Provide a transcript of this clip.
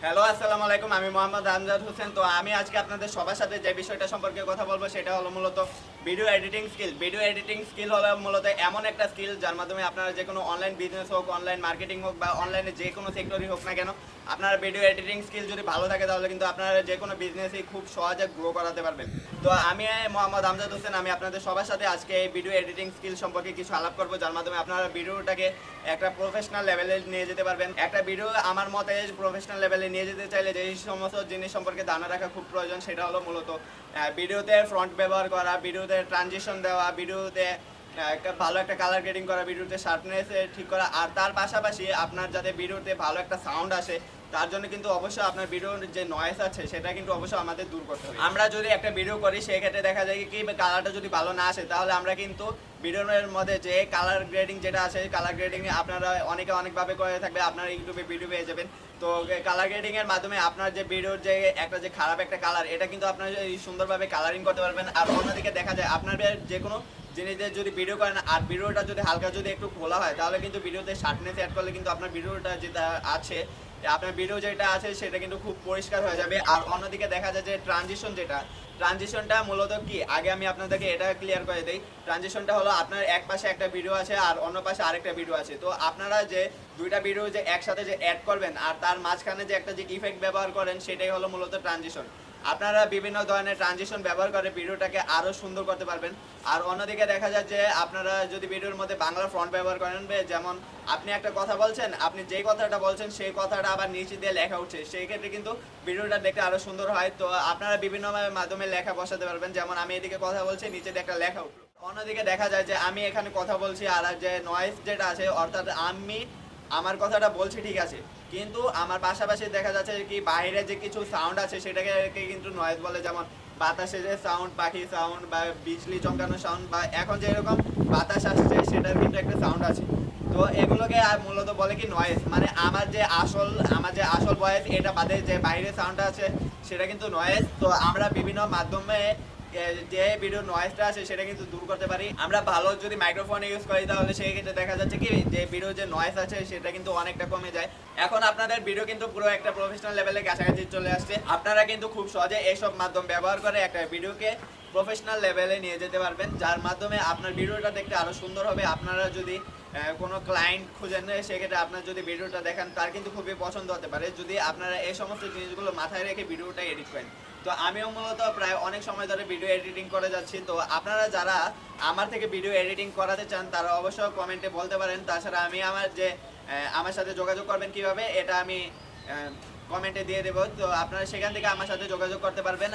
Hello, আসসালামু আলাইকুম। আমি মোহাম্মদ আমজাদ হোসেন। তো আমি আজকে আপনাদের সবার সাথে যে বিষয়টা সম্পর্কে কথা বলবো সেটা হলো মূলত video editing skill. Video editing skill হলো মূলত এমন একটা স্কিল যার মাধ্যমে আপনারা যে কোনো অনলাইন বিজনেস হোক, অনলাইন মার্কেটিং হোক বা অনলাইনে যে কোনো সেক্টরই হোক না কেন, আপনার ভিডিও এডিটিং স্কিল যদি ভালো থাকে তাহলে কিন্তু আপনারা যে কোনো বিজনেসই খুব সহজে গ্রো করাতে পারবেন। তো আমি মোহাম্মদ আমজাদ হোসেন, আমি আপনাদের সবার সাথে আজকে এই ভিডিও এডিটিং স্কিল সম্পর্কে কিছু আলাপ করবো, যার মাধ্যমে আপনারা ভিডিওটাকে একটা প্রফেশনাল লেভেলে নিয়ে যেতে পারবেন। একটা ভিডিও আমার মতে প্রফেশনাল লেভেলে নিয়ে যেতে চাইলে যে সমস্ত জিনিস সম্পর্কে ধারণা রাখা খুব প্রয়োজন, সেটা হলো মূলত ভিডিওতে ফ্রন্ট ব্যবহার করা, ভিডিওতে ট্রানজিশন দেওয়া, ভিডিওতে ভালো একটা কালার গ্রেডিং করা, ভিডিওতে শার্পনেস ঠিক করা, আর তার পাশাপাশি আপনার যাতে ভিডিওতে ভালো একটা সাউন্ড আসে তার জন্য কিন্তু অবশ্যই আপনার ভিডিওর যে নয়েজ আছে সেটা কিন্তু অবশ্যই আমাদের দূর করতে হবে। আমরা যদি একটা ভিডিও করি সেক্ষেত্রে দেখা যায় কি কালারটা যদি ভালো না আসে তাহলে আমরা কিন্তু ভিডিওর মধ্যে যে কালার গ্রেডিং যেটা আছে, কালার গ্রেডিং আপনারা অনেকভাবে করে থাকবে, আপনারা ইউটিউবে ভিডিও পেয়ে যাবেন। তো কালার গ্রেডিং এর মাধ্যমে আপনার যে ভিডিওর যে একটা যে খারাপ একটা কালার, এটা কিন্তু আপনারা সুন্দরভাবে কালারিং করতে পারবেন। আর অন্যদিকে দেখা যায় আপনার যে কোনো জিনিসদের যদি ভিডিও করেন আর ভিডিওটা যদি হালকা যদি একটু খোলা হয় তাহলে কিন্তু ভিডিওতে শার্পনেস অ্যাড করলে কিন্তু আপনার ভিডিওটা যেটা আছে, আপনার ভিডিও যেটা আছে সেটা কিন্তু খুব পরিষ্কার হয়ে যাবে। আর অন্যদিকে দেখা যায় যে ট্রানজিশনটা মূলত কি, আগে আমি আপনাদেরকে এটা ক্লিয়ার করে দিই। ট্রানজিশনটা হলো আপনার এক পাশে একটা ভিডিও আছে আর অন্য পাশে আরেকটা ভিডিও আছে, তো আপনারা যে দুইটা ভিডিও যে একসাথে যে অ্যাড করবেন আর তার মাঝখানে যে একটা যে ইফেক্ট ব্যবহার করেন সেটাই হলো মূলত ট্রানজিশন। আপনারা বিভিন্ন ধরনের ট্রানজিশন ব্যবহার করে ভিডিওটাকে আরও সুন্দর করতে পারবেন। আর অন্যদিকে দেখা যায় যে আপনারা যদি ভিডিওর মধ্যে বাংলা ফন্ট ব্যবহার করেন, যেমন আপনি একটা কথা বলছেন, আপনি যেই কথাটা বলছেন সেই কথাটা আবার নিচে দিয়ে লেখা উঠছে, সেই ক্ষেত্রে কিন্তু ভিডিওটা দেখতে আরও সুন্দর হয়। তো আপনারা বিভিন্ন মাধ্যমে লেখা বসাতে পারবেন, যেমন আমি এদিকে কথা বলছি, নিচে দিয়ে একটা লেখা উঠলো। অন্যদিকে দেখা যায় যে আমি এখানে কথা বলছি আর যে নয়েজ যেটা আছে, অর্থাৎ আমি আমার কথাটা বলছি ঠিক আছে, কিন্তু আমার পাশাপাশি দেখা যাচ্ছে কি বাইরে যে কিছু সাউন্ড আছে সেটাকে কিন্তু নয়েজ বলে, যেমন বাতাসে যে সাউন্ড, পাখি সাউন্ড বা বিজলি চমকানো সাউন্ড, বা এখন যে এরকম বাতাস আসছে সেটার কিন্তু একটা সাউন্ড আছে। তো এগুলোকে মূলত বলে কি নয়েজ। মানে আমার যে আসল ভয়েস এটা বাদে যে বাইরে সাউন্ডটা আছে সেটা কিন্তু নয়েজ। তো আমরা বিভিন্ন মাধ্যমে যে ভিডিও নয়েজটা আছে সেটা কিন্তু দূর করতে পারি। আমরা ভালো যদি মাইক্রোফোন ইউজ করি তাহলে সেই ক্ষেত্রে দেখা যাচ্ছে কি যে ভিডিও যে নয়েজ আছে সেটা কিন্তু অনেকটা কমে যায়। এখন আপনাদের ভিডিও কিন্তু পুরো একটা প্রফেশনাল লেভেলে কাছাকাছি চলে আসছে। আপনারা কিন্তু খুব সহজে এইসব মাধ্যম ব্যবহার করে একটা ভিডিওকে প্রফেশনাল লেভেলে নিয়ে যেতে পারবেন, যার মাধ্যমে আপনার ভিডিওটা দেখতে আরও সুন্দর হবে। আপনারা যদি কোনো ক্লায়েন্ট খুঁজেন সেক্ষেত্রে আপনার যদি ভিডিওটা দেখেন তার কিন্তু খুবই পছন্দ হতে পারে, যদি আপনারা এই সমস্ত জিনিসগুলো মাথায় রেখে ভিডিওটা এডিট করেন। তো আমিও মূলত প্রায় অনেক সময় ধরে ভিডিও এডিটিং করে যাচ্ছি। তো আপনারা যারা আমার থেকে ভিডিও এডিটিং করাতে চান তারা অবশ্যই কমেন্টে বলতে পারেন। তাছাড়া আমি আমার সাথে যোগাযোগ করবেন কিভাবে এটা আমি কমেন্টে দিয়ে দেবো, তো আপনারা সেখান থেকে আমার সাথে যোগাযোগ করতে পারবেন।